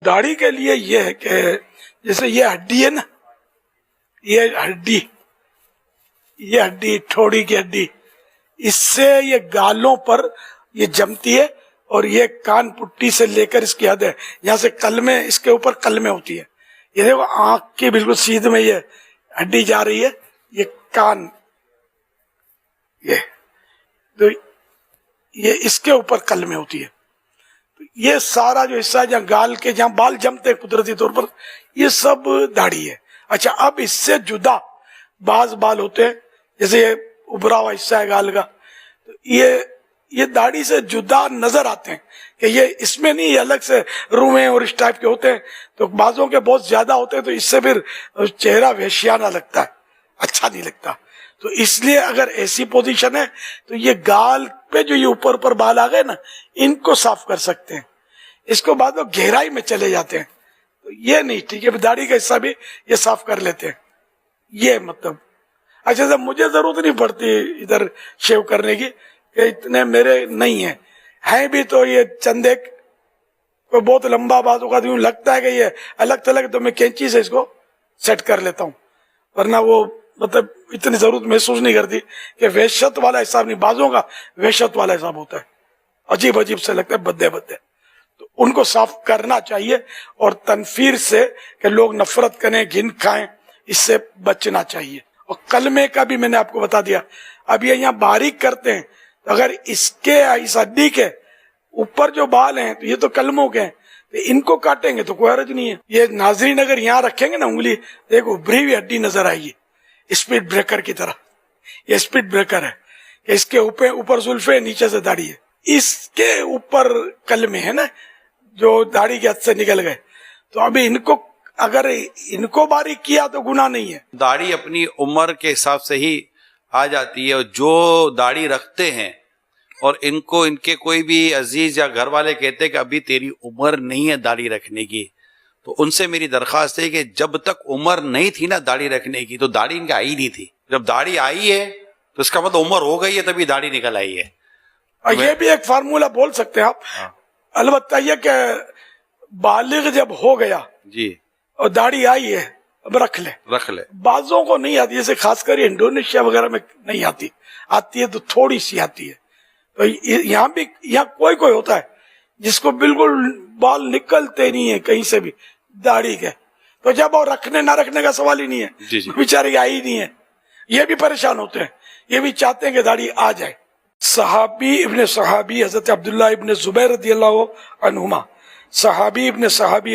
داڑھی کے لیے یہ ہے کہ جیسے یہ ہڈی ہے نا، یہ ہڈی ٹھوڑی کی ہڈی، اس سے یہ گالوں پر یہ جمتی ہے، اور یہ کان پٹی سے لے کر اس کی حد ہے، یہاں سے کلمے، اس کے اوپر کلمے ہوتی ہے. یہ دیکھو آنکھ کی بالکل سیدھ میں یہ ہڈی جا رہی ہے، یہ کان، تو یہ اس کے اوپر کلمے ہوتی ہے. یہ سارا جو حصہ جہاں گال کے جہاں بال جمتے ہیں قدرتی طور پر، یہ سب داڑھی ہے. اچھا، اب اس سے جدا بعض بال ہوتے ہیں، جیسے یہ ابھرا ہوا حصہ ہے گال کا، تو یہ داڑھی سے جدا نظر آتے ہیں کہ یہ اس میں نہیں، یہ الگ سے روئیں اور اس ٹائپ کے ہوتے ہیں. تو بعضوں کے بہت زیادہ ہوتے ہیں، تو اس سے پھر چہرہ وحشیانہ لگتا ہے، اچھا نہیں لگتا. تو اس لیے اگر ایسی پوزیشن ہے تو یہ گال پہ جو یہ اوپر اوپر بال آ گئے نا، ان کو صاف کر سکتے ہیں. اس کو بعد وہ گہرائی میں چلے جاتے ہیں، تو یہ نہیں ٹھیک ہے، داڑھی کا حصہ بھی یہ صاف کر لیتے ہیں. یہ مطلب اچھا سر، مجھے ضرورت نہیں پڑتی ادھر شیو کرنے کی، کہ اتنے میرے نہیں ہیں بھی، تو یہ چند ایک کوئی بہت لمبا بازو کا یوں لگتا ہے کہ یہ الگ تھلگ، تو میں کینچی سے اس کو سیٹ کر لیتا ہوں، ورنہ وہ مطلب اتنی ضرورت محسوس نہیں کرتی. کہ وحشت والا حساب نہیں، بازوں کا وحشت والا حساب ہوتا ہے، عجیب عجیب سے لگتا ہے، بدے بدے. تو ان کو صاف کرنا چاہیے، اور تنفیر سے کہ لوگ نفرت کریں، گھن کھائیں، اس سے بچنا چاہیے. اور کلمے کا بھی میں نے آپ کو بتا دیا. اب یہ یہاں باریک کرتے ہیں، اگر اس ہڈی کے اوپر جو بال ہیں تو یہ تو کلموں کے ہیں، ان کو کاٹیں گے تو کوئی حرج نہیں ہے. یہ ناظرین اگر یہاں رکھیں گے نا انگلی، دیکھو ابھری ہوئی ہڈی نظر آئے گی، اسپیڈ بریکر کی طرح. یہ اسپیڈ بریکر ہے کہ اس کے اوپر زلفے، نیچے سے داڑھی ہے، اس کے اوپر کلمے ہیں نا جو داڑھی کے حد سے نکل گئے. تو ابھی اگر ان کو باریک کیا تو گناہ نہیں ہے. داڑھی اپنی عمر کے حساب سے ہی آ جاتی ہے، اور جو داڑھی رکھتے ہیں اور ان کے کوئی بھی عزیز یا گھر والے کہتے ہیں کہ ابھی تیری عمر نہیں ہے داڑھی رکھنے کی، تو ان سے میری درخواست ہے کہ جب تک عمر نہیں تھی نا داڑھی رکھنے کی، تو داڑھی ان کی آئی نہیں تھی. جب داڑھی آئی ہے تو اس کا مطلب عمر ہو گئی ہے، تبھی داڑھی نکل آئی ہے. اور یہ بھی ایک فارمولا بول سکتے ہیں آپ. البتہ یہ کہ بالغ جب ہو گیا جی اور داڑھی آئی ہے، اب رکھ لے. بعضوں کو نہیں آتی، جیسے خاص کر انڈونیشیا وغیرہ میں نہیں آتی ہے تو تھوڑی سی آتی ہے. تو یہاں کوئی ہوتا ہے جس کو بالکل بال نکلتے نہیں ہیں کہیں سے بھی داڑھی کے، تو جب اور رکھنے نہ رکھنے کا سوال ہی نہیں ہے. بیچارے آئی نہیں ہے، یہ بھی پریشان ہوتے ہیں، یہ بھی چاہتے ہیں کہ داڑھی آ جائے. ابن صحابی حضرت عبداللہ ابن زبیر رضی اللہ عنہما، صحابی ابن صحابی